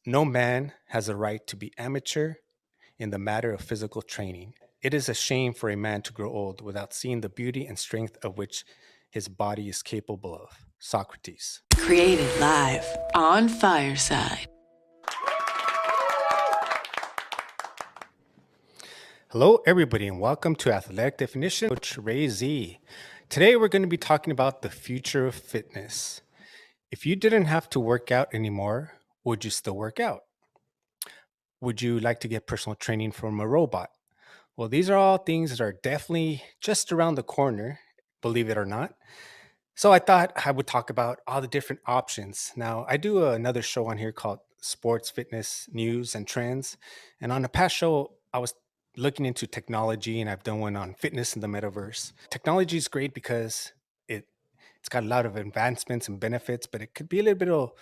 No man has a right to be amateur in the matter of physical training. It is a shame for a man to grow old without seeing the beauty and strength of which his body is capable of. Socrates. Created live on Fireside. Hello, everybody, and welcome to Athletic Definition, Coach Ray Z. Today, we're going to be talking about the future of fitness. If you didn't have to work out anymore, would you still work out? Would you like to get personal training from a robot? Well, these are all things that are definitely just around the corner, believe it or not. So I thought I would talk about all the different options. Now, I do another show on here called Sports, Fitness, News, and Trends. And on the past show, I was looking into technology, and I've done one on fitness in the metaverse. Technology is great because it's got a lot of advancements and benefits, but it could be a little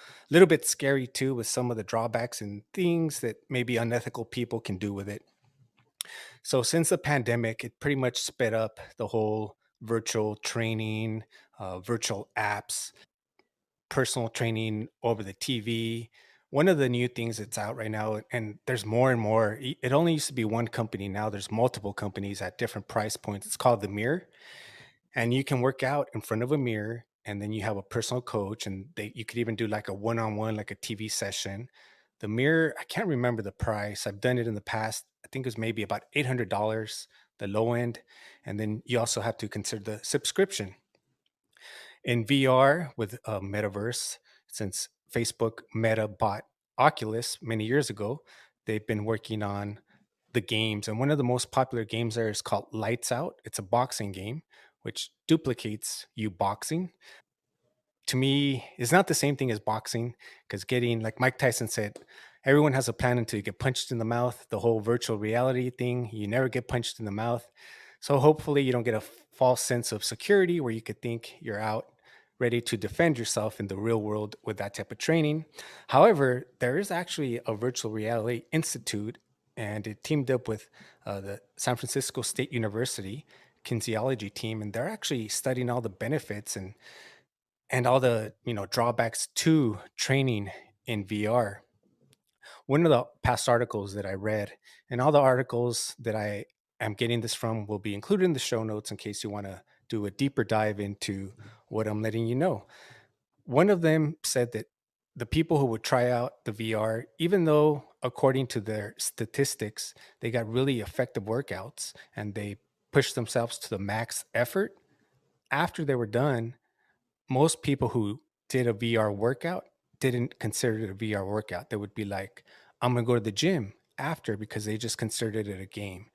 bit scary too with some of the drawbacks and things that maybe unethical people can do with it. So since the pandemic, it pretty much sped up the whole virtual training, virtual apps, personal training over the TV. One of the new things that's out right now, and there's more and more. It only used to be one company. Now there's multiple companies at different price points. It's called the Mirror, and you can work out in front of a mirror, and then you have a personal coach, and you could even do like a one-on-one, like a TV session. The Mirror, I can't remember the price. I've done it in the past. I think it was maybe about $800, the low end, and then you also have to consider the subscription. In VR with metaverse, since Facebook Meta bought Oculus many years ago, they've been working on the games. And one of the most popular games there is called Lights Out. It's a boxing game, which duplicates you boxing. To me, it's not the same thing as boxing because getting, like Mike Tyson said, everyone has a plan until you get punched in the mouth. The whole virtual reality thing, you never get punched in the mouth. So hopefully you don't get a false sense of security where you could think you're out ready to defend yourself in the real world with that type of training. However, there is actually a virtual reality institute, and it teamed up with the San Francisco State University kinesiology team, and they're actually studying all the benefits and all the drawbacks to training in VR. One of the past articles that I read, and all the articles that I am getting this from will be included in the show notes in case you want to do a deeper dive into what I'm letting you know. One of them said that the people who would try out the VR, even though according to their statistics, they got really effective workouts and they pushed themselves to the max effort, after they were done, most people who did a VR workout didn't consider it a VR workout. They would be like, I'm going to go to the gym after because they just considered it a game.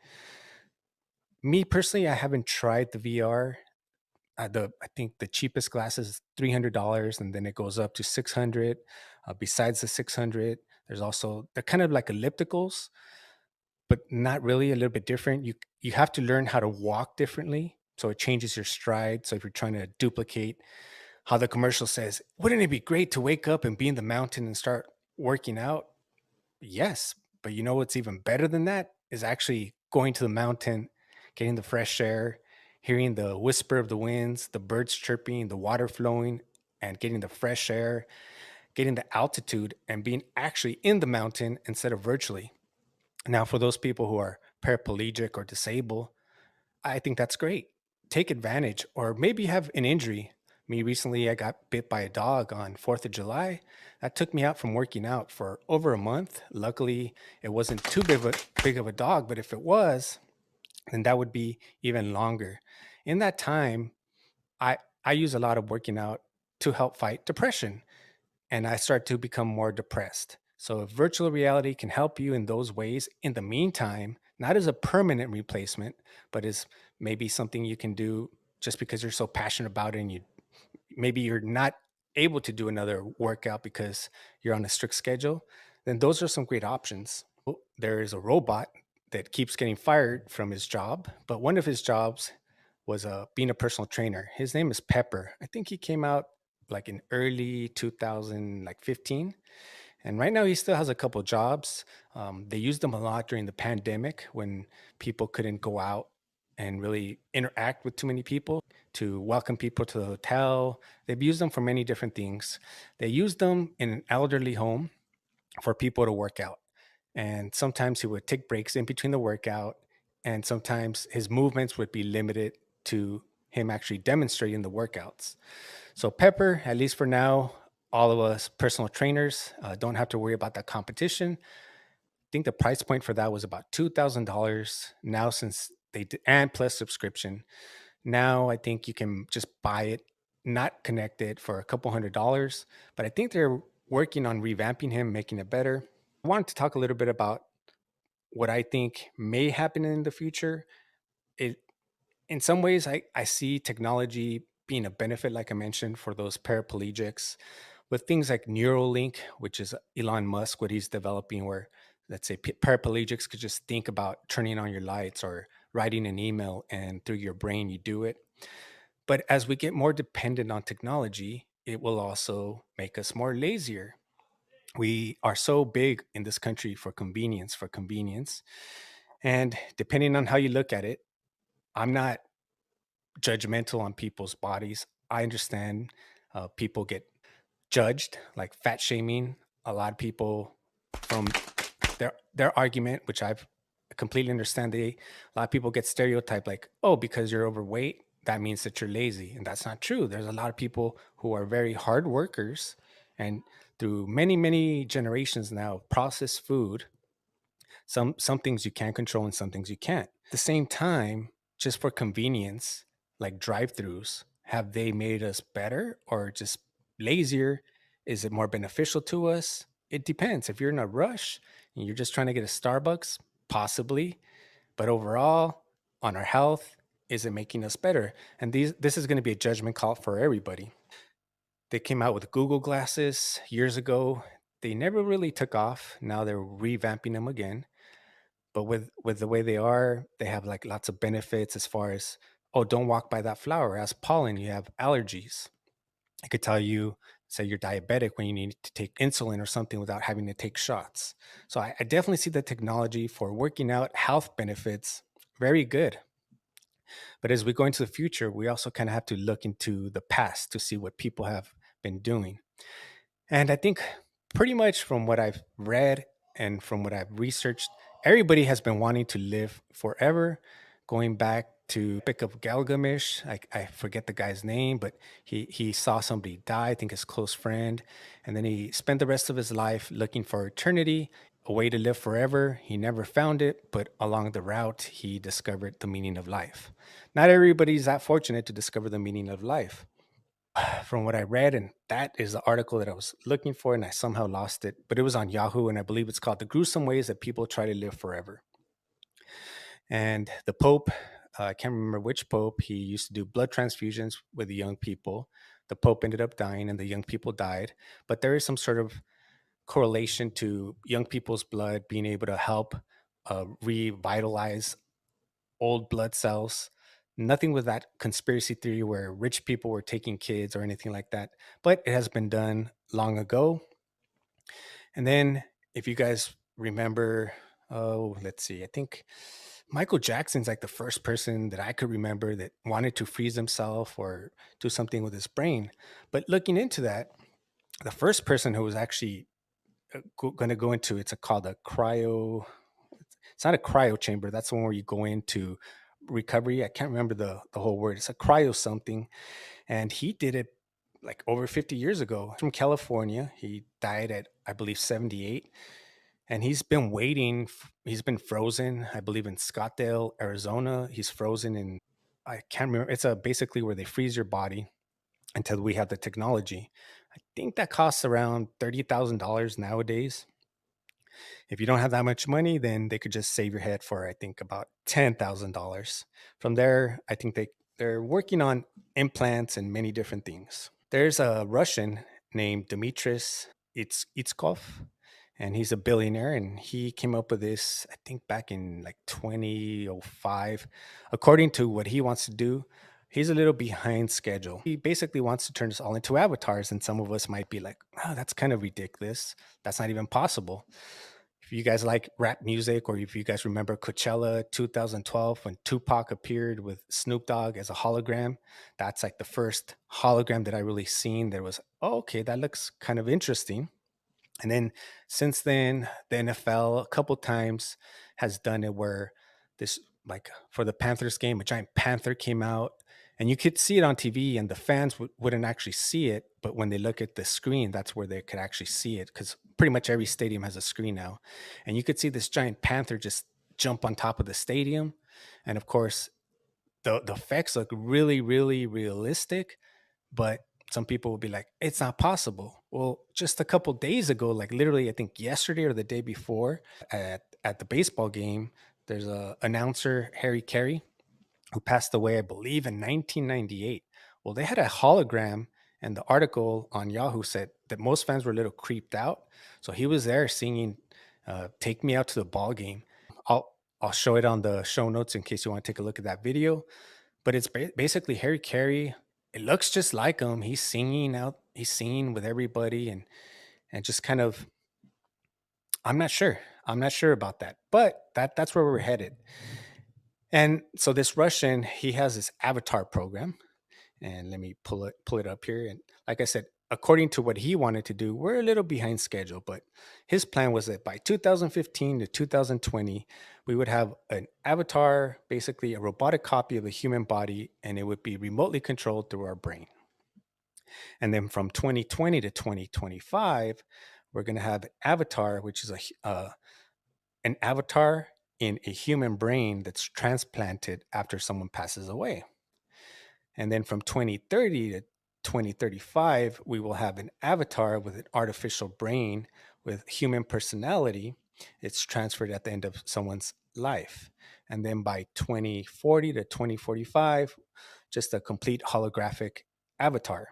Me personally, I haven't tried the VR. I think the cheapest glass is $300 and then it goes up to 600. Besides the 600, there's also they're kind of like ellipticals, but not really, a little bit different. You have to learn how to walk differently. So it changes your stride. So if you're trying to duplicate how the commercial says, wouldn't it be great to wake up and be in the mountain and start working out? Yes. But you know what's even better than that is actually going to the mountain, getting the fresh air, hearing the whisper of the winds, the birds chirping, the water flowing, and getting the fresh air, getting the altitude, and being actually in the mountain instead of virtually. Now, for those people who are paraplegic or disabled, I think that's great. Take advantage, or maybe you have an injury. Me recently, I got bit by a dog on 4th of July. That took me out from working out for over a month. Luckily, it wasn't too big of a dog, but if it was, then that would be even longer. In that time, I use a lot of working out to help fight depression, and I start to become more depressed. So, if virtual reality can help you in those ways in the meantime, not as a permanent replacement, but as maybe something you can do just because you're so passionate about it and maybe you're not able to do another workout because you're on a strict schedule, then those are some great options. There is a robot that keeps getting fired from his job, but one of his jobs was being a personal trainer. His name is Pepper. I think he came out like in early 2015, and right now he still has a couple jobs. They used them a lot during the pandemic when people couldn't go out and really interact with too many people to welcome people to the hotel. They've used them for many different things. They used them in an elderly home for people to work out. And sometimes he would take breaks in between the workout, and sometimes his movements would be limited to him actually demonstrating the workouts. So, Pepper, at least for now, all of us personal trainers don't have to worry about that competition. I think the price point for that was about $2,000 now, since and plus subscription. Now I think you can just buy it, not connect it, for a couple $100s. But I think they're working on revamping him, making it better. I wanted to talk a little bit about what I think may happen in the future. It In some ways, I see technology being a benefit, like I mentioned, for those paraplegics, with things like Neuralink, which is Elon Musk, what he's developing, where let's say paraplegics could just think about turning on your lights or writing an email, and through your brain, you do it. But as we get more dependent on technology, it will also make us more lazier. We are so big in this country for convenience. And depending on how you look at it, I'm not judgmental on people's bodies. I understand people get judged, like fat shaming. A lot of people, from their argument, which I've completely understand, a lot of people get stereotyped like, oh, because you're overweight, that means that you're lazy, and that's not true. There's a lot of people who are very hard workers, and through many generations now of processed food, some things you can control and some things you can't. At the same time, just for convenience, like drive-throughs, have they made us better or just lazier? Is it more beneficial to us? It depends. If you're in a rush and you're just trying to get a Starbucks, possibly. But overall, on our health, is it making us better? And this is going to be a judgment call for everybody. They came out with Google glasses years ago. They never really took off. Now they're revamping them again. But with the way they are, they have like lots of benefits, as far as, oh, don't walk by that flower, it has pollen, you have allergies. It could tell you, say you're diabetic, when you need to take insulin or something without having to take shots. So I definitely see the technology for working out health benefits very good. But as we go into the future, we also kind of have to look into the past to see what people have been doing. And I think, pretty much from what I've read and from what I've researched, everybody has been wanting to live forever, going back to Epic of Gilgamesh. I forget the guy's name, but he saw somebody die, I think his close friend, and then he spent the rest of his life looking for eternity, a way to live forever. He never found it, but along the route, he discovered the meaning of life. Not everybody's that fortunate to discover the meaning of life, from what I read, and that is the article that I was looking for, and I somehow lost it. But it was on Yahoo, and I believe it's called "The Gruesome Ways That People Try to Live Forever." And the Pope, I can't remember which Pope, he used to do blood transfusions with the young people. The Pope ended up dying, and the young people died. But there is some sort of correlation to young people's blood being able to help revitalize old blood cells. Nothing with that conspiracy theory where rich people were taking kids or anything like that, but it has been done long ago. And then, if you guys remember, oh, let's see, I think Michael Jackson's like the first person that I could remember that wanted to freeze himself or do something with his brain. But looking into that, the first person who was actually going to go into, called a cryo, it's not a cryo chamber. That's the one where you go into recovery. I can't remember the whole word. It's a cryo something. And he did it like over 50 years ago, from California. He died at, I believe, 78. And he's been waiting. He's been frozen, I believe, in Scottsdale, Arizona. He's frozen in, I can't remember. It's basically where they freeze your body until we have the technology. I think that costs around $30,000 nowadays. If you don't have that much money, then they could just save your head for, I think, about $10,000. From there, I think they're working on implants and many different things. There's a Russian named Dmitris Itskov, and he's a billionaire, and he came up with this, I think, back in like 2005. According to what he wants to do, he's a little behind schedule. He basically wants to turn us all into avatars, and some of us might be like, oh, that's kind of ridiculous. That's not even possible. If you guys like rap music, or if you guys remember Coachella 2012 when Tupac appeared with Snoop Dogg as a hologram, that's like the first hologram that I really seen. There was, oh, okay, that looks kind of interesting. And then since then, the NFL a couple times has done it where this, like for the Panthers game, a giant panther came out, and you could see it on TV, and the fans wouldn't actually see it. But when they look at the screen, that's where they could actually see it, because pretty much every stadium has a screen now. And you could see this giant panther just jump on top of the stadium. And of course, the effects look really, really realistic, but some people will be like, it's not possible. Well, just a couple days ago, like literally, I think yesterday or the day before, at the baseball game, there's a announcer, Harry Carey, who passed away, I believe, in 1998. Well, they had a hologram, and the article on Yahoo said that most fans were a little creeped out. So he was there singing, "Take Me Out to the Ball Game." I'll show it on the show notes in case you want to take a look at that video. But it's basically Harry Carey. It looks just like him. He's singing out. He's singing with everybody, and just kind of. I'm not sure. I'm not sure about that, but that's where we're headed. And so this Russian, he has this avatar program, and let me pull it up here. And like I said, according to what he wanted to do, we're a little behind schedule, but his plan was that by 2015 to 2020, we would have an avatar, basically a robotic copy of the human body, and it would be remotely controlled through our brain. And then from 2020 to 2025, we're going to have an avatar, which is an avatar in a human brain that's transplanted after someone passes away. And then from 2030 to 2035, we will have an avatar with an artificial brain with human personality. It's transferred at the end of someone's life. And then by 2040 to 2045, just a complete holographic avatar.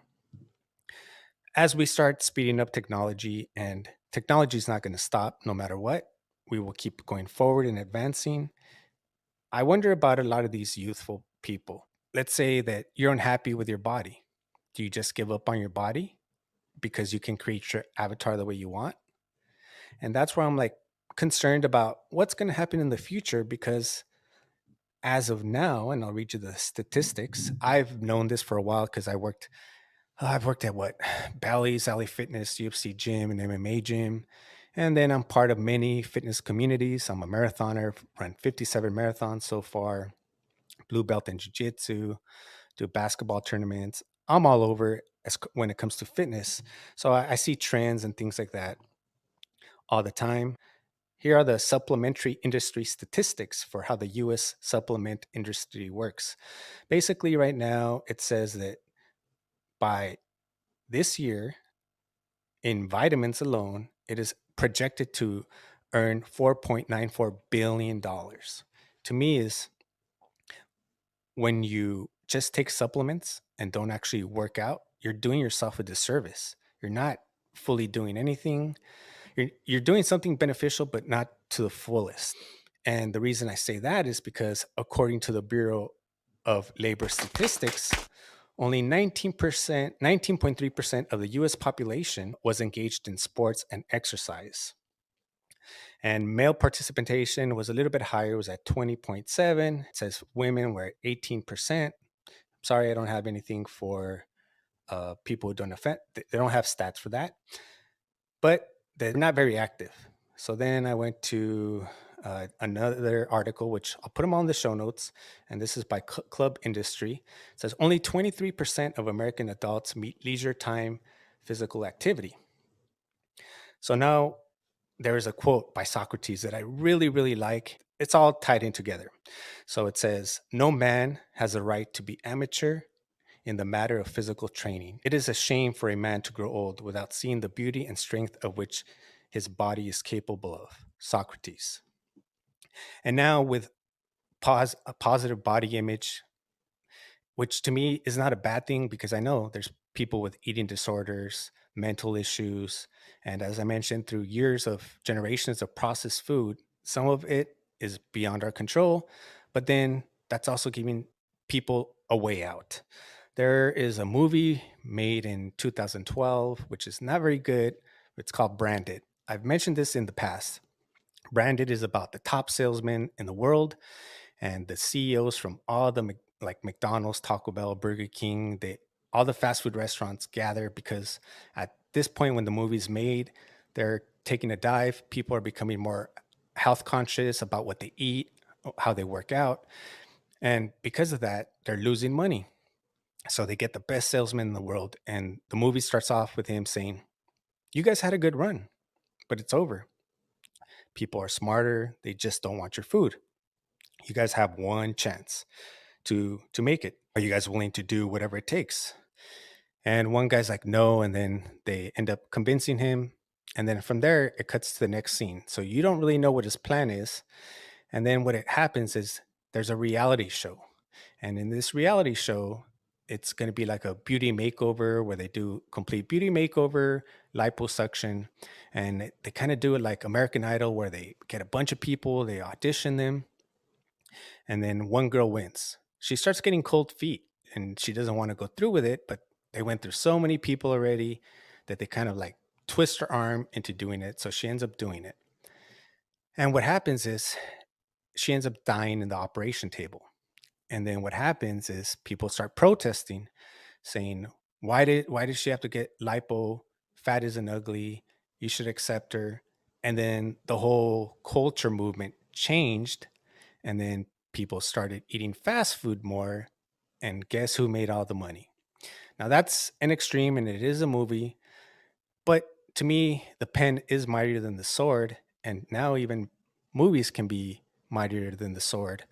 As we start speeding up technology, and technology is not going to stop no matter what, we will keep going forward and advancing. I wonder about a lot of these youthful people. Let's say that you're unhappy with your body. Do you just give up on your body because you can create your avatar the way you want? And that's where I'm like concerned about what's going to happen in the future, because as of now, and I'll read you the statistics. I've known this for a while because I've worked at what? Bally's, Alley Fitness, UFC gym, and MMA gym. And then I'm part of many fitness communities. I'm a marathoner, run 57 marathons so far, blue belt in jiu-jitsu, do basketball tournaments. I'm all over when it comes to fitness. So I see trends and things like that all the time. Here are the supplementary industry statistics for how the US supplement industry works. Basically, right now, it says that by this year, in vitamins alone, it is projected to earn $4.94 billion. To me, is when you just take supplements and don't actually work out, you're doing yourself a disservice. You're not fully doing anything. You're doing something beneficial, but not to the fullest. And the reason I say that is because, according to the Bureau of Labor Statistics, only 19%, 19.3% of the US population was engaged in sports and exercise. And male participation was a little bit higher, it was at 20.7. It says women were at 18%. Sorry, I don't have anything for people who don't offend. They don't have stats for that, but they're not very active. So then I went to another article, which I'll put them on the show notes. And this is by Club Industry. It says only 23% of American adults meet leisure time physical activity. So now there is a quote by Socrates that I really, really like. It's all tied in together. So it says, "No man has a right to be amateur in the matter of physical training. It is a shame for a man to grow old without seeing the beauty and strength of which his body is capable of." Socrates. And now with a positive body image, which to me is not a bad thing, because I know there's people with eating disorders, mental issues. And as I mentioned, through years of generations of processed food, some of it is beyond our control. But then that's also giving people a way out. There is a movie made in 2012, which is not very good. It's called Branded. I've mentioned this in the past. Branded is about the top salesman in the world, and the CEOs from all the like McDonald's, Taco Bell, Burger King, all the fast food restaurants gather, because at this point when the movie's made, They're taking a dive. People are becoming more health conscious about what they eat, how they work out. And because of that, they're losing money. So they get the best salesman in the world. And the movie starts off with him saying, "You guys had a good run, but it's over. People are smarter. They just don't want your food. You guys have one chance to make it. Are you guys willing to do whatever it takes?" And one guy's like, "No." And then they end up convincing him. And then from there, it cuts to the next scene. So you don't really know what his plan is. And then what it happens is there's a reality show. And in this reality show, it's going to be like a beauty makeover where they do complete beauty makeover, liposuction. And they kind of do it like American Idol, where they get a bunch of people, they audition them, and then one girl wins. She starts getting cold feet and she doesn't want to go through with it, but they went through so many people already that they kind of like twist her arm into doing it. So she ends up doing it. And what happens is she ends up dying in the operation table. And then what happens is people start protesting, saying, why did she have to get lipo? Fat isn't ugly. You should accept her. And then the whole culture movement changed. And then people started eating fast food more. And guess who made all the money? Now that's an extreme and it is a movie. But to me, the pen is mightier than the sword. And now even movies can be mightier than the sword.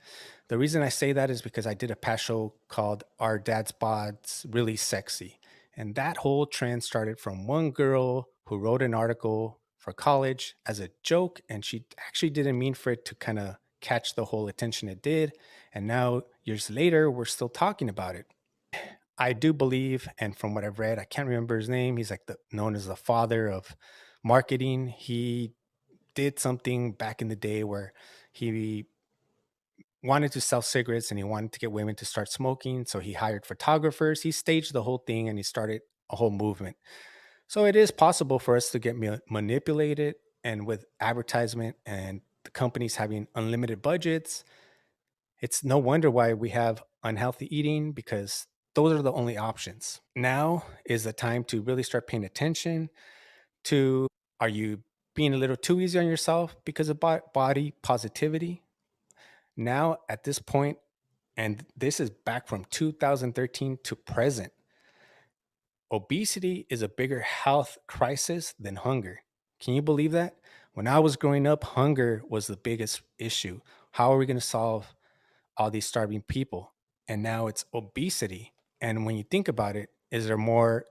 The reason I say that is because I did a past show called Our Dad's Bod's Really Sexy. And that whole trend started from one girl who wrote an article for college as a joke. And she actually didn't mean for it to kind of catch the whole attention it did. And now, years later, we're still talking about it. I do believe, and from what I've read, I can't remember his name. He's like known as the father of marketing. He did something back in the day where he wanted to sell cigarettes and he wanted to get women to start smoking. So he hired photographers. He staged the whole thing and he started a whole movement. So it is possible for us to get manipulated. And with advertisement and the companies having unlimited budgets, it's no wonder why we have unhealthy eating, because those are the only options. Now is the time to really start paying attention to, are you being a little too easy on yourself because of body positivity? Now, at this point, and this is back from 2013 to present, obesity is a bigger health crisis than hunger. Can you believe that? When I was growing up, hunger was the biggest issue. How are we going to solve all these starving people? And now it's obesity. And when you think about it, is there more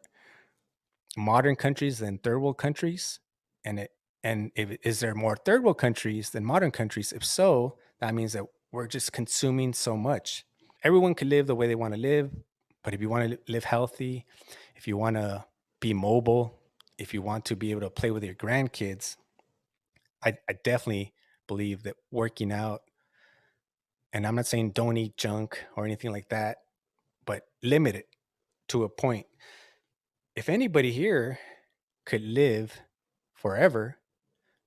modern countries than third world countries? And is there more third world countries than modern countries? If so, that means that we're just consuming so much. Everyone can live the way they want to live, but if you want to live healthy, if you want to be mobile, if you want to be able to play with your grandkids, I definitely believe that working out, and I'm not saying don't eat junk or anything like that, but limit it to a point. If anybody here could live forever,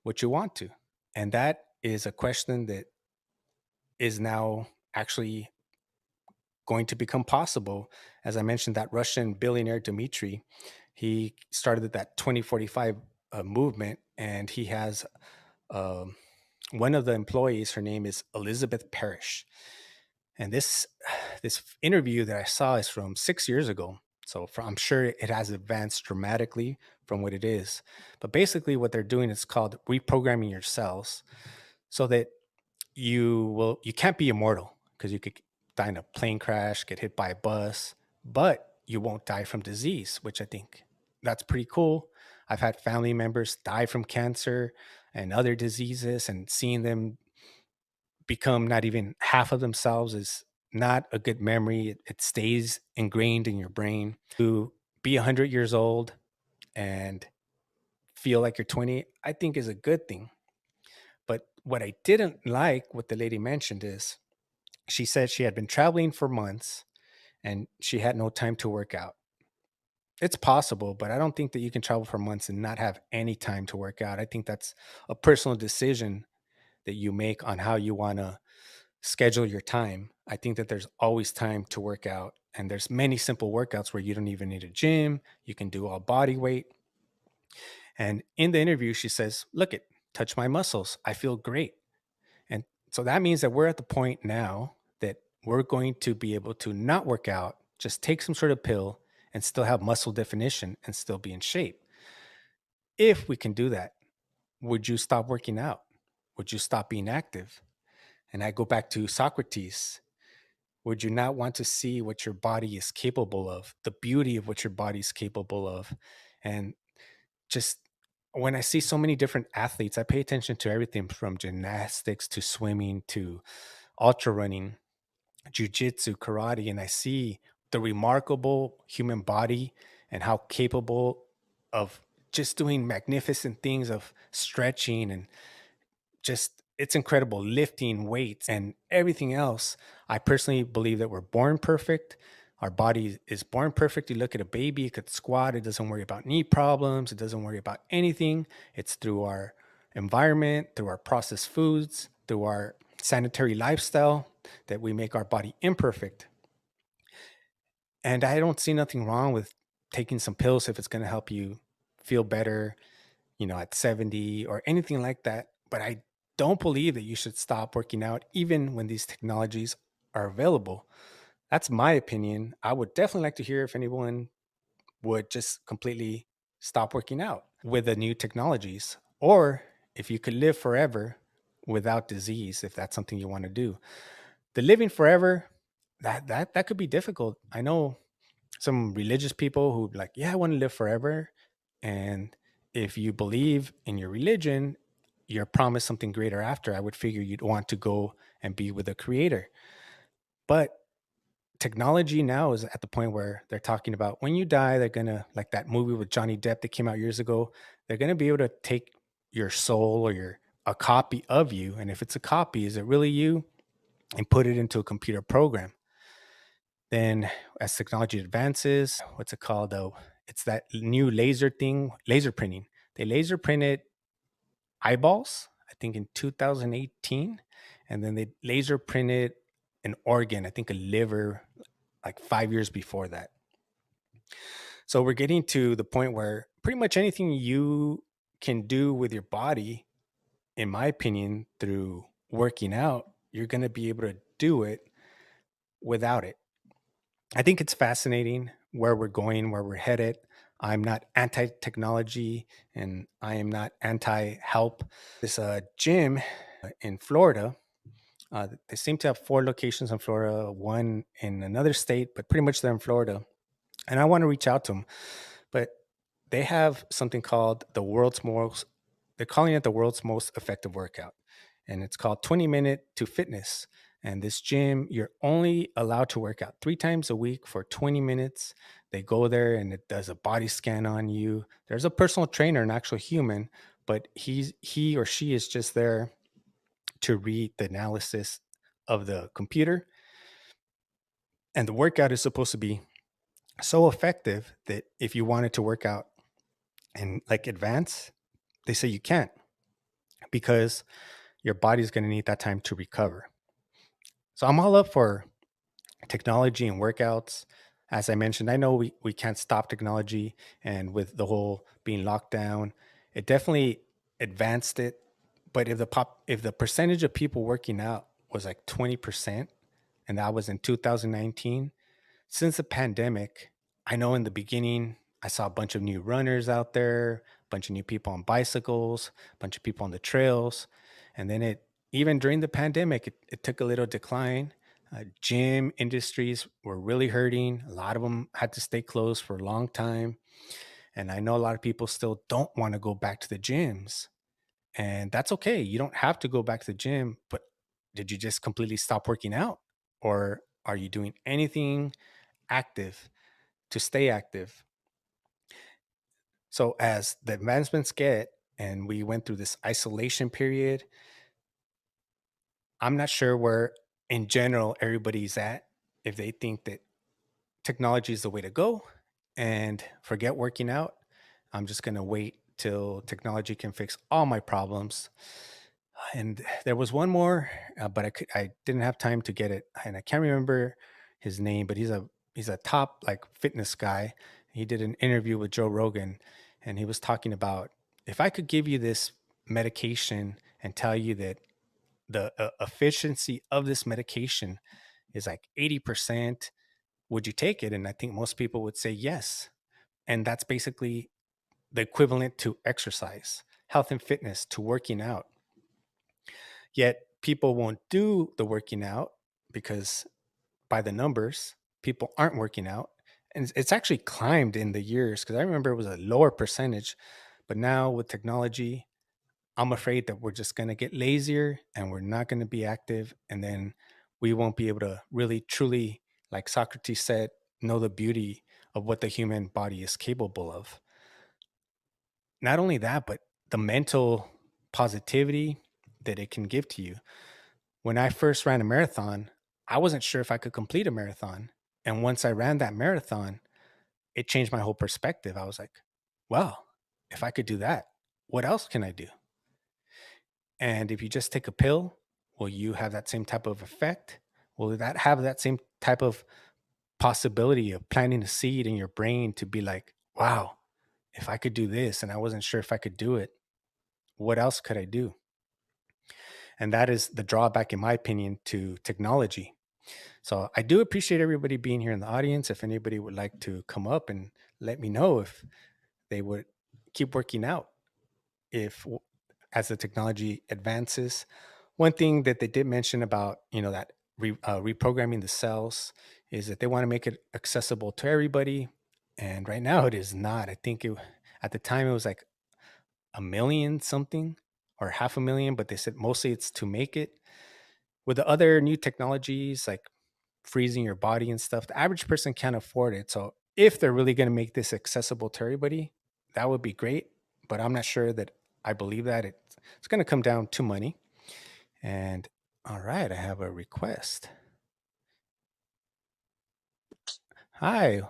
would you want to? And that is a question that is now actually going to become possible. As I mentioned, that Russian billionaire Dmitry, he started that 2045 movement, and he has um, one of the employees. Her name is Elizabeth Parrish, and this interview that I saw is from 6 years ago. So I'm sure it has advanced dramatically from what it is. But basically, what they're doing is called reprogramming your cells, so that you can't be immortal, because you could die in a plane crash, get hit by a bus, but you won't die from disease, which I think that's pretty cool. I've had family members die from cancer and other diseases, and seeing them become not even half of themselves is not a good memory. It stays ingrained in your brain. To be 100 years old and feel like you're 20, I think is a good thing. But what I didn't like, what the lady mentioned, is she said she had been traveling for months and she had no time to work out. It's possible, but I don't think that you can travel for months and not have any time to work out. I think that's a personal decision that you make on how you want to schedule your time. I think that there's always time to work out, and there's many simple workouts where you don't even need a gym. You can do all body weight. And in the interview, she says, "Look it, touch my muscles. I feel great." And so that means that we're at the point now that we're going to be able to not work out, just take some sort of pill and still have muscle definition and still be in shape. If we can do that, would you stop working out? Would you stop being active? And I go back to Socrates. Would you not want to see what your body is capable of, the beauty of what your body is capable of? And just when I see so many different athletes, I pay attention to everything from gymnastics to swimming to ultra running, jujitsu, karate, and I see the remarkable human body and how capable of just doing magnificent things of stretching and just it's incredible lifting weights and everything else. I personally believe that we're born perfect. Our body is born perfect. You look at a baby, it could squat, it doesn't worry about knee problems, it doesn't worry about anything. It's through our environment, through our processed foods, through our sanitary lifestyle that we make our body imperfect. And I don't see nothing wrong with taking some pills if it's going to help you feel better, at 70 or anything like that. But I don't believe that you should stop working out even when these technologies are available. That's my opinion. I would definitely like to hear if anyone would just completely stop working out with the new technologies, or if you could live forever without disease, if that's something you want to do. The living forever, that could be difficult. I know some religious people who like, yeah, I want to live forever. And if you believe in your religion, you're promised something greater after. I would figure you'd want to go and be with the creator. But technology now is at the point where they're talking about when you die, they're gonna like that movie with Johnny Depp that came out years ago, they're gonna be able to take your soul or your a copy of you. And if it's a copy, is it really you? And put it into a computer program. Then, as technology advances, what's it called? Though it's that new laser thing, laser printing. They laser printed eyeballs, I think in 2018, and then they laser printed an organ, I think a liver, like 5 years before that. So we're getting to the point where pretty much anything you can do with your body, in my opinion, through working out, you're going to be able to do it without it. I think it's fascinating where we're going, where we're headed. I'm not anti technology and I am not anti help. This gym in Florida, they seem to have four locations in Florida, one in another state, but pretty much they're in Florida. And I want to reach out to them. But they have something called they're calling it the world's most effective workout. And it's called 20 Minute to Fitness. And this gym, you're only allowed to work out 3 times a week for 20 minutes. They go there and it does a body scan on you. There's a personal trainer, an actual human, but he or she is just there to read the analysis of the computer. And the workout is supposed to be so effective that if you wanted to work out and like advance, they say you can't because your body's going to need that time to recover. So I'm all up for technology and workouts. As I mentioned, I know we can't stop technology, and with the whole being locked down, it definitely advanced it. But if the percentage of people working out was like 20%, and that was in 2019, since the pandemic, I know in the beginning, I saw a bunch of new runners out there, a bunch of new people on bicycles, a bunch of people on the trails. And then even during the pandemic, it took a little decline. Gym industries were really hurting. A lot of them had to stay closed for a long time. And I know a lot of people still don't want to go back to the gyms. And that's okay. You don't have to go back to the gym, but did you just completely stop working out? Or are you doing anything active to stay active? So as the advancements get and we went through this isolation period, I'm not sure where in general everybody's at if they think that technology is the way to go and forget working out. I'm just going to wait till technology can fix all my problems. And there was one more, but I didn't have time to get it, and I can't remember his name. But he's a top like fitness guy. He did an interview with Joe Rogan, and he was talking about if I could give you this medication and tell you that the efficiency of this medication is like 80%, would you take it? And I think most people would say yes. And that's basically the equivalent to exercise, health and fitness, to working out. Yet people won't do the working out because by the numbers, people aren't working out. And it's actually climbed in the years because I remember it was a lower percentage. But now with technology, I'm afraid that we're just going to get lazier and we're not going to be active. And then we won't be able to really, truly, like Socrates said, know the beauty of what the human body is capable of. Not only that, but the mental positivity that it can give to you. When I first ran a marathon, I wasn't sure if I could complete a marathon. And once I ran that marathon, it changed my whole perspective. I was like, well, if I could do that, what else can I do? And if you just take a pill, will you have that same type of effect? Will that have that same type of possibility of planting a seed in your brain to be like, wow, if I could do this and I wasn't sure if I could do it, what else could I do? And that is the drawback, in my opinion, to technology. So I do appreciate everybody being here in the audience. If anybody would like to come up and let me know if they would keep working out, if as the technology advances. One thing that they did mention about, that reprogramming the cells is that they want to make it accessible to everybody. And right now it is not. I think at the time it was like a million something or half a million, but they said mostly it's to make it. With the other new technologies like freezing your body and stuff, the average person can't afford it. So if they're really going to make this accessible to everybody, that would be great. But I'm not sure that I believe that it's going to come down to money. And all right, I have a request. Hi,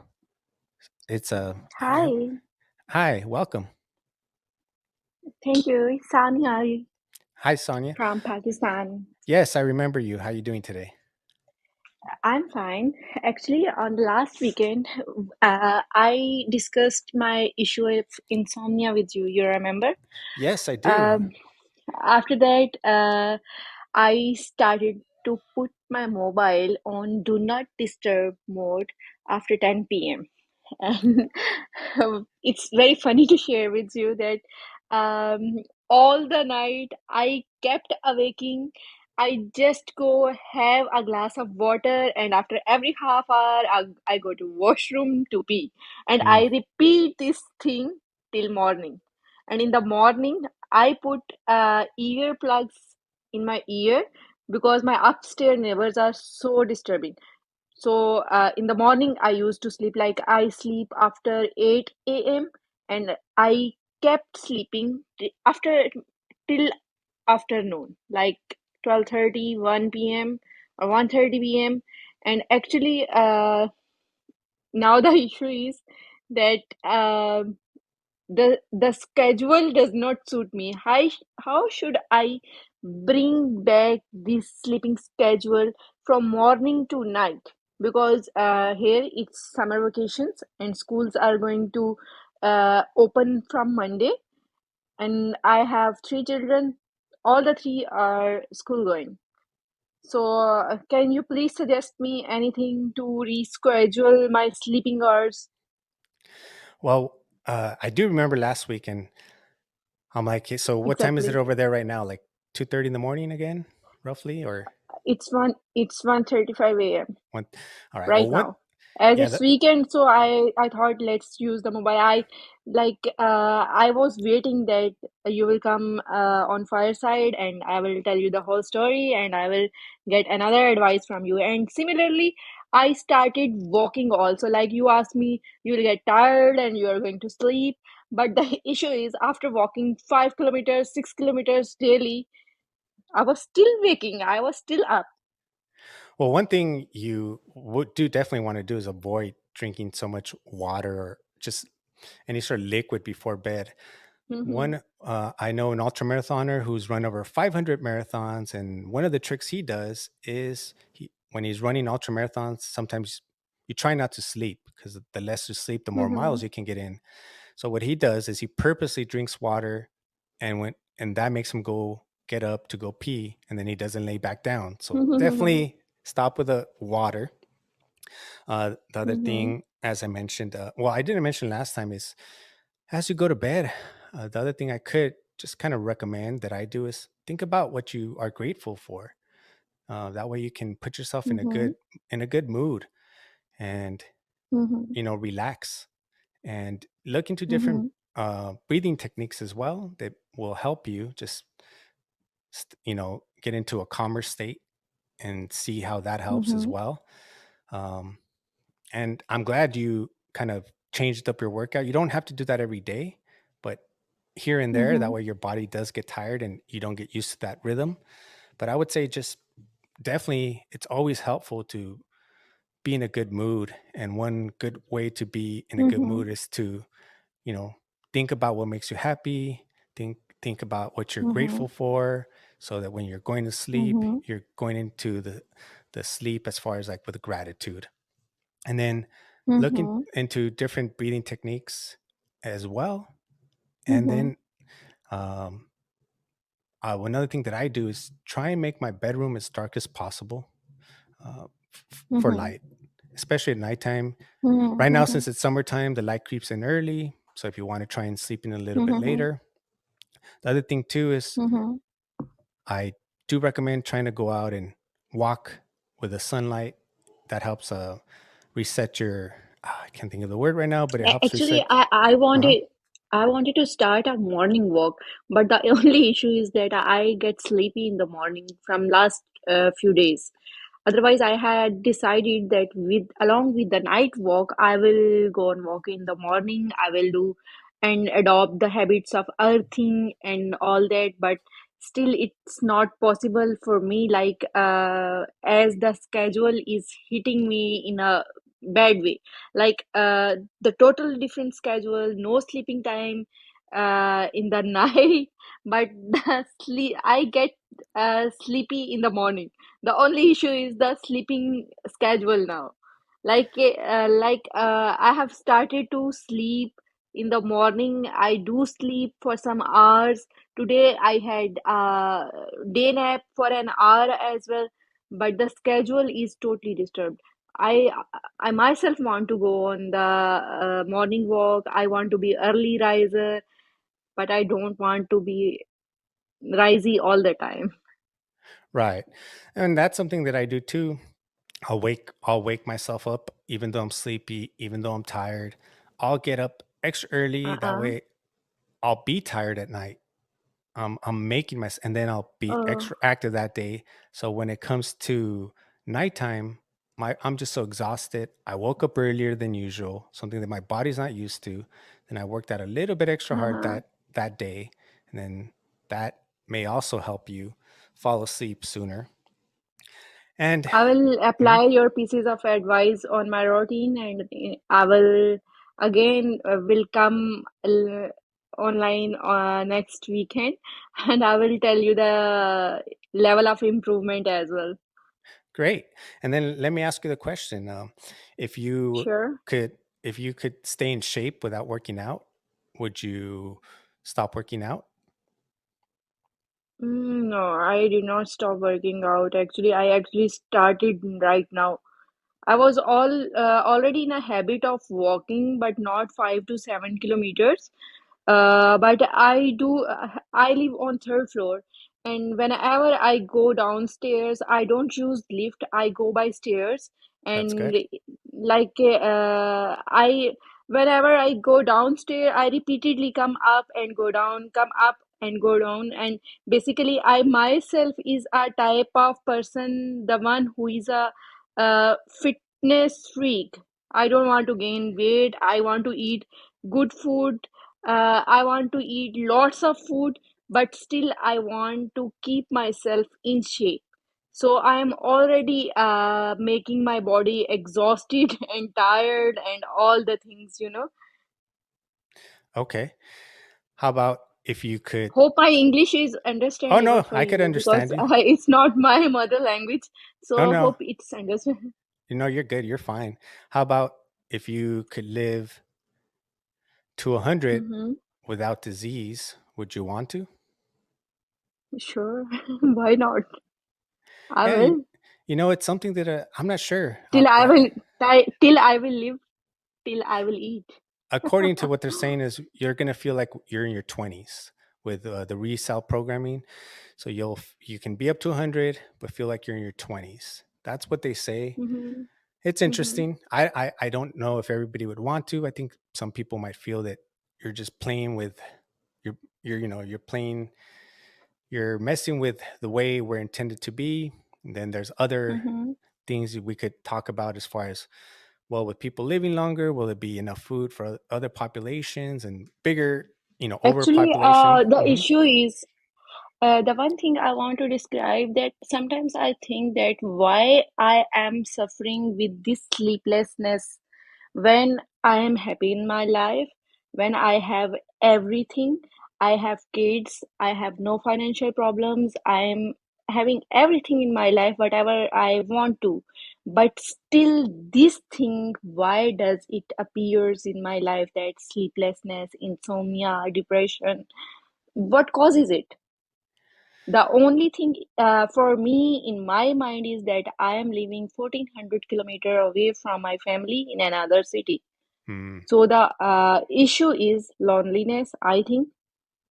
it's Hi, hi, welcome. thank you. Sania Hi, Sonia. from Pakistan. Yes, I remember you. How you doing today? I'm fine. Actually, on the last weekend, I discussed my issue of insomnia with you. You remember? Yes, I do. Um, After that, I started to put my mobile on do not disturb mode after 10 p.m. And it's very funny to share with you that um, all the night I kept awaking. I just go have a glass of water, and after every half hour, I go to washroom to pee, and Mm. I repeat this thing till morning. And in the morning, I put earplugs in my ear because my upstairs neighbors are so disturbing. So in the morning, I used to sleep like I sleep after 8 a.m. and I kept sleeping after till afternoon, like 12:30, 1 p.m. or 1:30 p.m. And actually, now the issue is that the schedule does not suit me. How should I bring back this sleeping schedule from morning to night? Because here it's summer vacations and schools are going to open from Monday, and I have three children. All the three are school going. So can you please suggest me anything to reschedule my sleeping hours? Well, I do remember last week, and I'm like, "Hey, so what time is it Exactly. over there right now? Like 2:30 in the morning again, roughly, or It's 1:35 a.m. one? All right. right Well, one, now, as yeah, it's weekend, so I thought let's use the mobile. I was waiting that you will come on fireside and I will tell you the whole story and I will get another advice from you. And similarly, I started walking also. Like you asked me, you will get tired and you are going to sleep, but the issue is after walking 5 kilometers, 6 kilometers daily, I was still waking, I was still up. well, one thing you would do definitely want to do is avoid drinking so much water or just any sort of liquid before bed. Mm-hmm. One, I know an ultramarathoner who's run over 500 marathons, and one of the tricks he does is when he's running ultramarathons, sometimes you try not to sleep because the less you sleep, the more Mm-hmm. miles you can get in. So what he does is he purposely drinks water, and that makes him go get up to go pee, and then he doesn't lay back down. So Mhm. definitely stop with the water. The other Mhm. thing, as I mentioned, well, I didn't mention last time, is as you go to bed, the other thing I could just kind of recommend that I do is think about what you are grateful for. That way you can put yourself Mhm. in a good mood, and Mhm. relax, and look into different Mhm. breathing techniques as well that will help you just get into a calmer state and see how that helps as Mhm. well. Um, and I'm glad you kind of changed up your workout. You don't have to do that every day, but here and there, that Mhm. way your body does get tired and you don't get used to that rhythm. But I would say just definitely, it's always helpful to be in a good mood. And one good way to be in a good Mhm. mood is to, you know, think about what makes you happy, think about what you're Mhm. grateful for, so that when you're going to sleep, Mhm. you're going into the sleep as far as like with gratitude. And then looking Mhm. into different breathing techniques as well. And Mhm. then another thing that I do is try and make my bedroom as dark as possible, for Mhm. light, especially at nighttime. Mhm. Right now, Mhm. since it's summertime, the light creeps in early. So if you want to try and sleep in a little bit Mhm. later. The other thing too is Mhm. I do recommend trying to go out and walk with the sunlight. That helps reset your. I can't think of the word right now, but it helps Actually, reset. I Uh-huh. wanted to start a morning walk, but the only issue is that I get sleepy in the morning from last few days. Otherwise, I had decided that with along with the night walk, I will go and walk in the morning. I will do and adopt the habits of earthing and all that, but still it's not possible for me, like as the schedule is hitting me in a bad way, like the total different schedule, no sleeping time in the night, but the sleep I get sleepy in the morning. The only issue is the sleeping schedule now. I have started to sleep in the morning. I do sleep for some hours. Today I had day nap for an hour as well, but the schedule is totally disturbed. I I myself want to go on the morning walk. I want to be early riser, but I don't want to be risy all the time. Right. And that's something that I do too. I'll wake myself up even though I'm sleepy, even though I'm tired. I'll get up extra early. That Uh-uh. way I'll be tired at night. I'm making my, and then I'll be Oh. extra active that day. So when it comes to nighttime, I'm just so exhausted. I woke up earlier than usual, something that my body's not used to. Then I worked out a little bit extra hard Uh-huh. that day, and then that may also help you fall asleep sooner. And I will mhm, apply your pieces of advice on my routine, and I will again will come online next weekend, and I will tell you the level of improvement as well. great. And then let me ask you the question: if you Sure. could, if you could stay in shape without working out, would you stop working out? No, I did not stop working out. Actually, I actually started right now. I was already in a habit of walking, but not 5 to 7 kilometers. But I live on third floor, and whenever I go downstairs, I don't use lift. I go by stairs, That's and good. I whenever I go downstairs, I repeatedly come up and go down, come up and go down, and basically, I myself is a type of person, the one who is a fitness freak. I don't want to gain weight. I want to eat good food. I want to eat lots of food, but still I want to keep myself in shape. So I am already making my body exhausted and tired and all the things. Okay. How about if you could? Hope my English is Oh understandable no, for I could you because understand you. it's not my mother language. No, So no, hope it's understandable. you're good. You're fine. How about if you could live to 100 Mm-hmm. without disease, would you want to? Sure. Why not? I Yeah, will. it's something that I'm not sure. Till I will till I will live, till I will eat. According to what they're saying, is you're gonna feel like you're in your 20s with the resale programming. So you can be up to 100, but feel like you're in your 20s. That's what they say. Mm-hmm. It's Mm-hmm. interesting. I don't know if everybody would want to. I think some people might feel that you're just playing with you're playing you're messing with the way we're intended to be. And then there's other Mm-hmm. things that we could talk about as far as, well, with people living longer, will it be enough food for other populations and bigger, Actually, overpopulation? the issue is the one thing I want to describe that sometimes I think that why I am suffering with this sleeplessness when I am happy in my life, when I have everything, I have kids, I have no financial problems, I am having everything in my life, whatever I want to. But still, this thing, why does it appears in my life that sleeplessness, insomnia, depression? What causes it? The only thing for me in my mind is that I am living 1400 kilometer away from my family in another city. Mm-hmm. So the issue is loneliness, I think.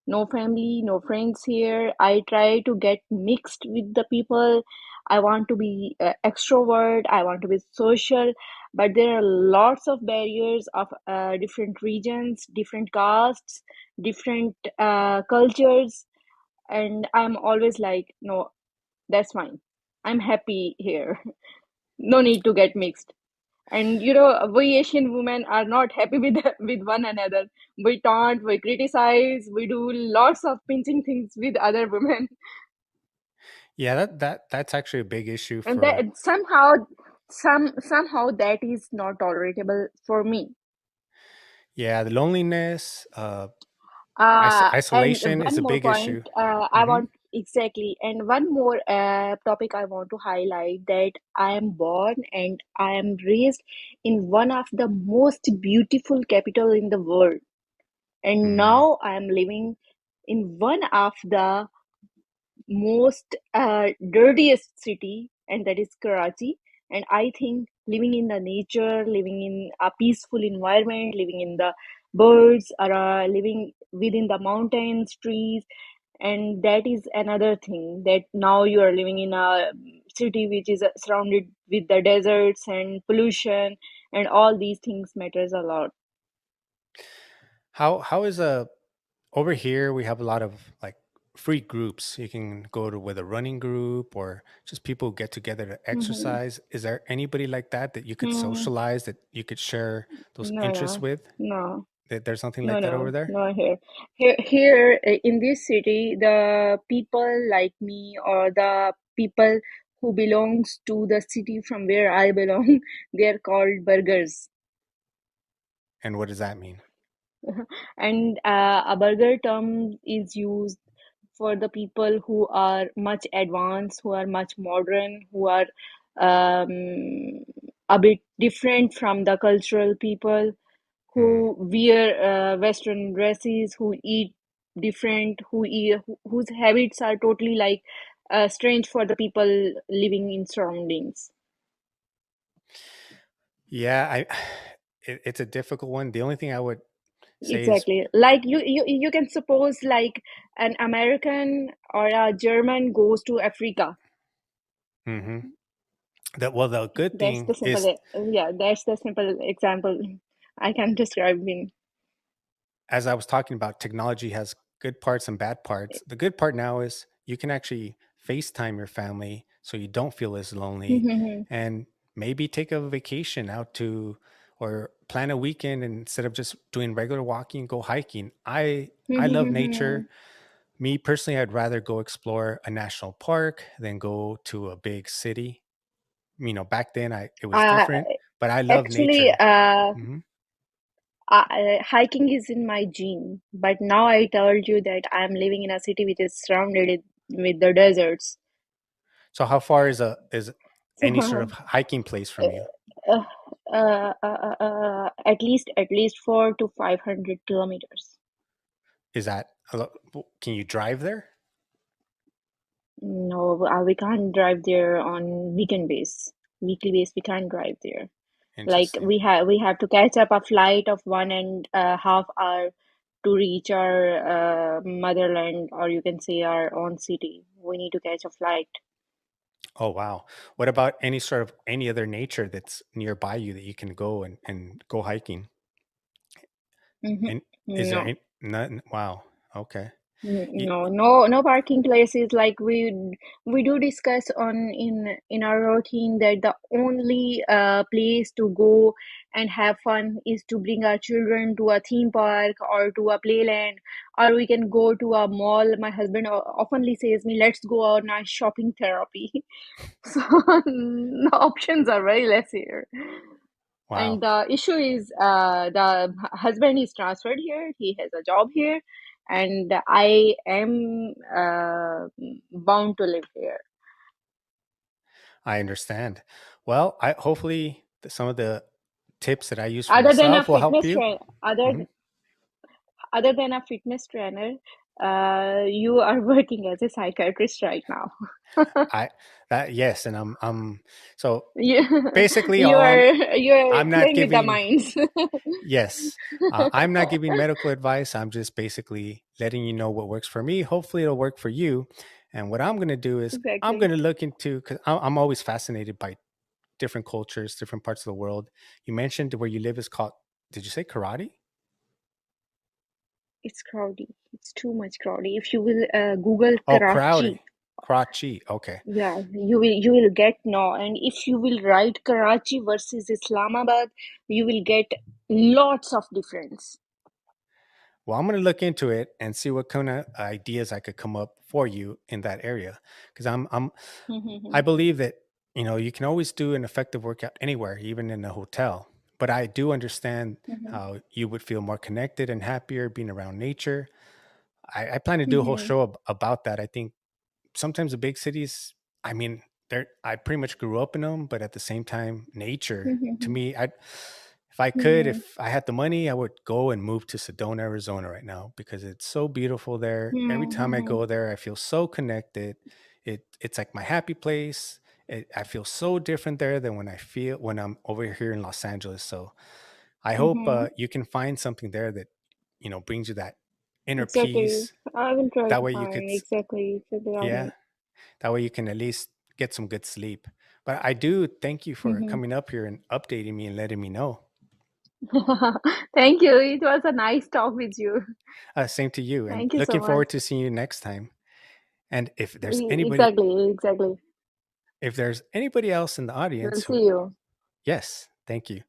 No family, no friends here. I try to get mixed with the people. I want to be extrovert. I want to be social, but there are lots of barriers of different regions, different castes, different cultures, and I'm always like, no, that's fine. I'm happy here. No need to get mixed. And we Asian women are not happy with with one another. We taunt, we criticize, we do lots of pinching things with other women, Yeah, that's actually a big issue and for, that somehow that is not tolerable for me. yeah, the loneliness, And isolation is one a more big point, issue. I Hmm. want exactly, and one more topic I want to highlight that I am born and I am raised in one of the most beautiful capital in the world, and Mm. now I am living in one of the most dirtiest city, and that is Karachi. And I think living in the nature, living in a peaceful environment, living in the birds, or living within the mountains, trees, and that is another thing that now you are living in a city which is surrounded with the deserts and pollution, and all these things matters a lot. How is a over here we have a lot of like free groups. You can go to with a running group or just people who get together to Mm-hmm. exercise. Is there anybody like that you could Mm, socialize, that you could share those no, interests no, with? no. There's something No, like that over no, there? not here. Here in this city, the people like me or the people who belongs to the city from where I belong, they are called burgers. And what does that mean? And a burger term is used for the people who are much advanced, who are much modern, who are um, a bit different from the cultural people, Hmm. who wear Western dresses, who eat different, whose habits are totally like strange for the people living in surroundings. Yeah, it's a difficult one. The only thing I would say is, Exactly. Like you can suppose like an American or a German goes to Africa. hmm, that, well, the good That's thing the is, simple, yeah, that's the simple example I can describe in. as I was talking about, technology has good parts and bad parts. The good part now is you can actually FaceTime your family so you don't feel as lonely, and maybe take a vacation out to, or plan a weekend, and instead of just doing regular walking, go hiking. I love nature. Me personally, I'd rather go explore a national park than go to a big city. Back then it was Uh, different, but I love Actually, nature. Hmm. hiking is in my gene, but now I told you that I'm living in a city which is surrounded with the deserts. So how far is any sort So, of hiking place from you? Uh, at least 4 to 500 kilometers. Is that can you drive there? No, we can't drive there on weekend base. Weekly base, we can't drive there. Like Interesting. we have to catch up a flight of 1.5 hour to reach our motherland, or you can say our own city. We need to catch a flight. Oh wow. What about any other nature that's nearby you that you can go and go hiking? Hmm. And is there No. any none? Wow. Okay. You, No, no parking places. Like we do discuss on in our routine that the only place to go and have fun is to bring our children to a theme park or to a playland, or we can go to a mall. My husband oftenly says me, "Let's go on our shopping therapy." So the options are very less here. wow. And the issue is, the husband is transferred here. He has a job here, and I am bound to live here. I understand. Well, I hopefully some of the tips that I use for Other than a myself will help fitness you. trainer, other Mhm. other than a fitness trainer, you are working as a psychiatrist right now. I that yes, and I'm so You basically you all are you are I'm not playing with the giving. minds. Yes. I'm not giving medical advice. I'm just basically letting you know what works for me. Hopefully, it'll work for you. And what I'm going to do is I'm Exactly. going to look into, because I'm always fascinated by different cultures, different parts of the world. You mentioned where you live is called, did you say karate? It's crowdy. It's too much crowdy. If you will Google Oh, Karachi. Karachi. Karachi. Okay. Yeah, you will get no, and if you will write Karachi versus Islamabad, you will get lots of difference. Well, I'm going to look into it and see what kind of ideas I could come up for you in that area. Because I believe that, you can always do an effective workout anywhere, even in a hotel. But I do understand how you would feel more connected and happier being around nature. I plan to do a whole show about that. I think sometimes the big cities, I mean, I pretty much grew up in them, but at the same time, nature to me, if I could, if I had the money, I would go and move to Sedona, Arizona right now because it's so beautiful there. Every time I go there, I feel so connected. It's like my happy place. I feel so different there than when I'm over here in Los Angeles. So I hope you can find something there that brings you that inner Exactly. peace. I will try That to way you could, find exactly figure out yeah. it. That way you can at least get some good sleep. But I do thank you for coming up here and updating me and letting me know. Thank you. It was a nice talk with you. Same to you, and Thank you so looking much. forward to seeing you next time. And Exactly, exactly. if there's anybody else in the We'll audience who, see you. yes, thank you.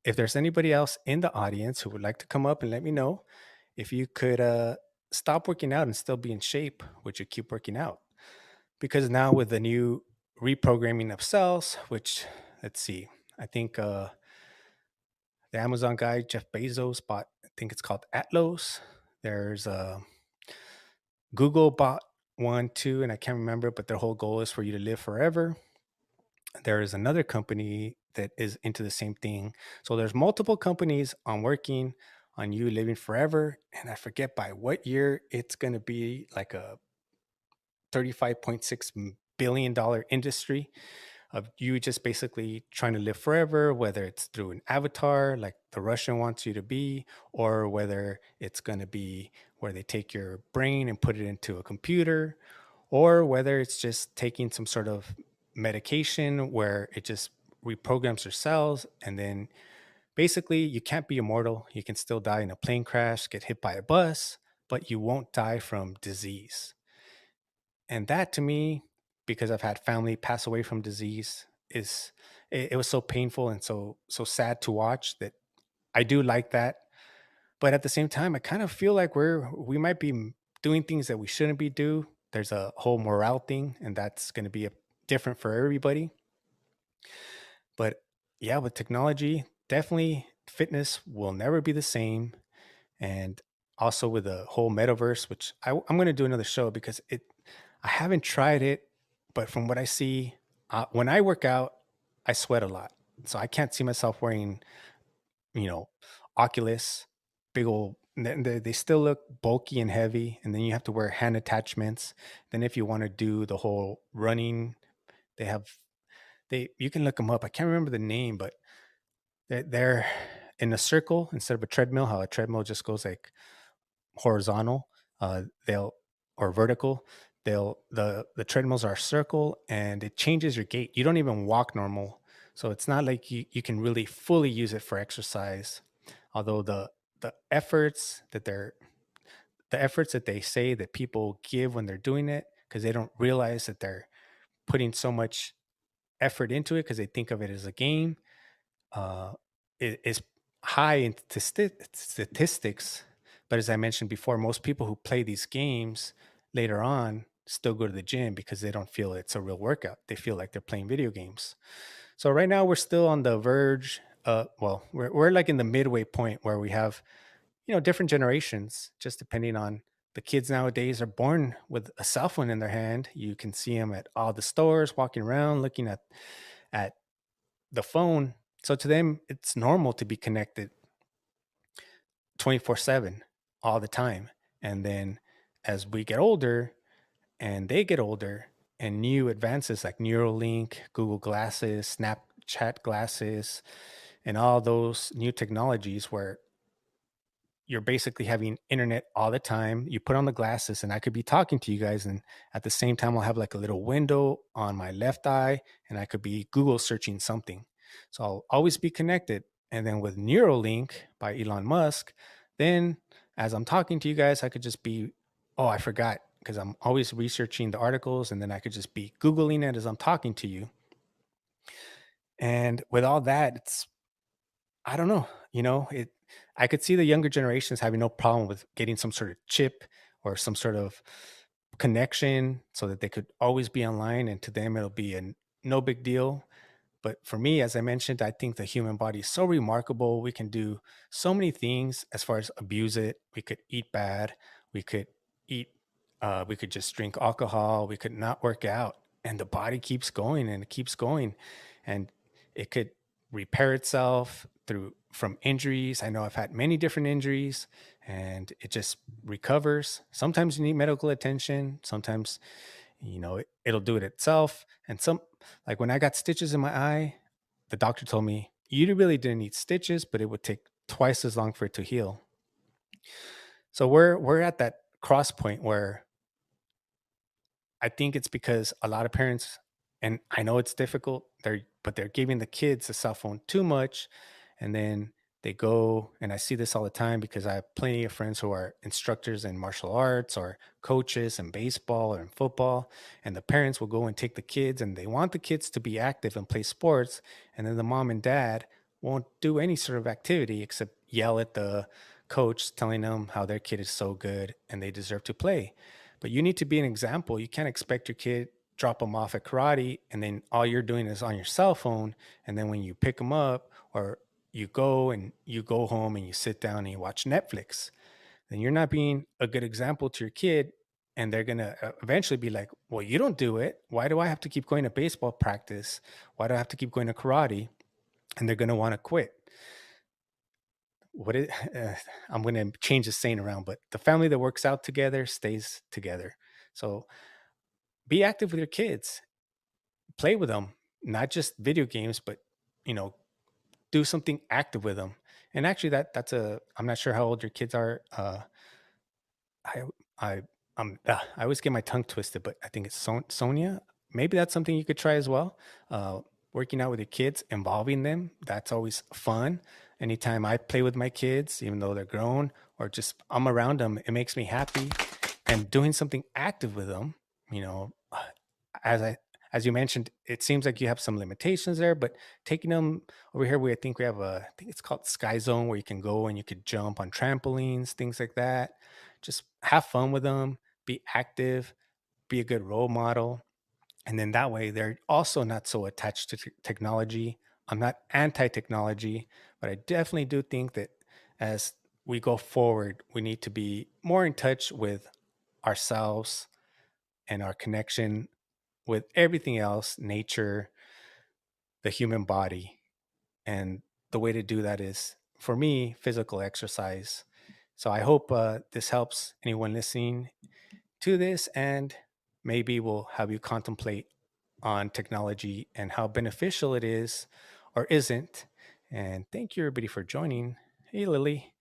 If there's anybody else in the audience who would like to come up and let me know if you could stop working out and still be in shape, would you keep working out? Because now with the new reprogramming of cells, which let's see, I think the Amazon guy Jeff Bezos bought, I think it's called Atlas. There's Google bought one too, and I can't remember, but their whole goal is for you to live forever. There is another company that is into the same thing. So there's multiple companies on working on you living forever, and I forget by what year it's going to be like a $35.6 billion industry of you just basically trying to live forever, whether it's through an avatar like the Russian wants you to be, or whether it's going to be where they take your brain and put it into a computer, or whether it's just taking some sort of medication where it just reprograms your cells. And then basically, you can't be immortal. You can still die in a plane crash, get hit by a bus, but you won't die from disease. And that to me, because I've had family pass away from disease, it was so painful and so sad to watch that I do like that. But at the same time, I kind of feel like we might be doing things that we shouldn't be do. There's a whole morale thing, and that's going to be different for everybody. But yeah, with technology, definitely fitness will never be the same. And also with the whole metaverse, which I'm going to do another show because I haven't tried it, but from what I see, when I work out, I sweat a lot. So I can't see myself wearing, you know, Oculus, big old. They still look bulky and heavy, and then you have to wear hand attachments. Then if you want to do the whole running, they have they you can look them up. I can't remember the name, but they're in a circle instead of a treadmill. How a treadmill just goes like horizontal, they'll or vertical. The treadmills are circle, and it changes your gait. You don't even walk normal, so it's not like you can really fully use it for exercise. Although the efforts that they say that people give when they're doing it, because they don't realize that they're putting so much effort into it because they think of it as a game, uh, is high in statistics. But as I mentioned before, most people who play these games later on still go to the gym because they don't feel it's a real workout. They feel like they're playing video games. So right now we're still on the verge. Well, we're like in the midway point where we have, different generations, just depending on the kids nowadays are born with a cell phone in their hand. You can see them at all the stores walking around looking at the phone. So to them, it's normal to be connected 24/7 all the time. And then as we get older and they get older and new advances like Neuralink, Google Glasses, Snapchat glasses, and all those new technologies where you're basically having internet all the time. You put on the glasses, and I could be talking to you guys, and at the same time, I'll have like a little window on my left eye, and I could be Google searching something. So I'll always be connected. And then with Neuralink by Elon Musk, then as I'm talking to you guys, I could just be, oh, I forgot because I'm always researching the articles, and then I could just be Googling it as I'm talking to you. And with all that, I don't know. I could see the younger generations having no problem with getting some sort of chip or some sort of connection so that they could always be online, and to them it'll be a no big deal. But for me, as I mentioned, I think the human body is so remarkable. We can do so many things as far as abuse it. We could eat bad. We could eat, we could just drink alcohol. We could not work out. And the body keeps going and it keeps going. And it could repair itself from injuries. I know I've had many different injuries and it just recovers. Sometimes you need medical attention. Sometimes it'll do it itself. And like when I got stitches in my eye, the doctor told me you really didn't need stitches, but it would take twice as long for it to heal. So we're at that cross point where I think it's because a lot of parents, and I know it's difficult, they're giving the kids a cell phone too much, and then they go, and I see this all the time because I have plenty of friends who are instructors in martial arts or coaches in baseball or in football, and the parents will go and take the kids, and they want the kids to be active and play sports, and then the mom and dad won't do any sort of activity except yell at the coach, telling them how their kid is so good and they deserve to play. But you need to be an example. You can't expect your kid drop them off at karate and then all you're doing is on your cell phone, and then when you pick them up or you go home and you sit down and you watch Netflix, then you're not being a good example to your kid, and they're going to eventually be like, "Well, you don't do it. Why do I have to keep going to baseball practice? Why do I have to keep going to karate?" And they're going to want to quit. What it I'm going to change the saying around, but the family that works out together stays together. So be active with your kids, play with them, not just video games, but you know, do something active with them. And actually, I'm not sure how old your kids are. I I I always get my tongue twisted, but I think it's Sonia. Maybe that's something you could try as well. Uh, Working out with your kids, involving them. That's always fun. Anytime I play with my kids, even though they're grown, or just I'm around them, it makes me happy. And doing something active with them, you know, as I as you mentioned, it seems like you have some limitations there, but taking them over here, I think we have I think it's called Sky Zone, where you can go and you could jump on trampolines, things like that. Just have fun with them, be active, be a good role model. And then that way, they're also not so attached to technology. I'm not anti technology, but I definitely do think that as we go forward, we need to be more in touch with ourselves and our connection with everything else, nature, the human body. And the way to do that is, for me, physical exercise. So I hope this helps anyone listening to this, and maybe we'll have you contemplate on technology and how beneficial it is or isn't. And thank you, everybody, for joining. Hey, Lily.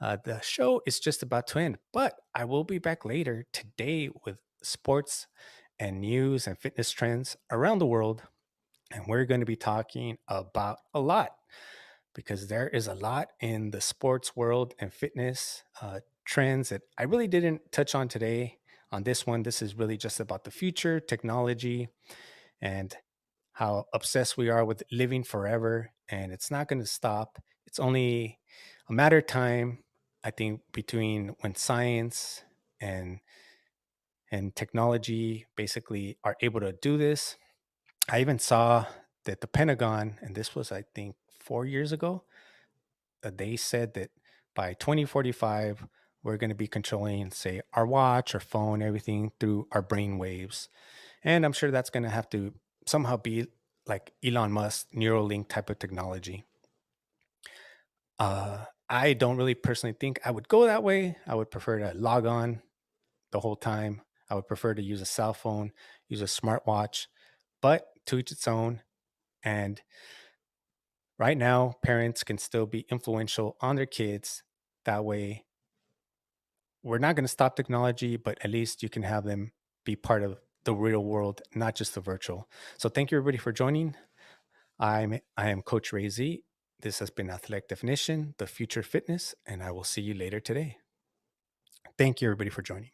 The show is just about to end, but I will be back later today with sports and news and fitness trends around the world. And we're going to be talking about a lot because there is a lot in the sports world and fitness trends that I really didn't touch on today on this one. This is really just about the future, technology, and how obsessed we are with living forever. And it's not going to stop. It's only a matter of time, I think, between when science and technology basically are able to do this. I even saw that the Pentagon, and this was, I think, 4 years ago, they said that by 2045, we're going to be controlling, say, our watch, our phone, everything through our brain waves. And I'm sure that's going to have to somehow be like Elon Musk Neuralink type of technology. I don't really personally think I would go that way. I would prefer to log on the whole time. I would prefer to use a cell phone, use a smartwatch, but to each its own. And right now, parents can still be influential on their kids. That way, we're not going to stop technology, but at least you can have them be part of the real world, not just the virtual. So thank you, everybody, for joining. I am Coach Ray Z. This has been Athletic Definition, the future fitness, and I will see you later today. Thank you, everybody, for joining.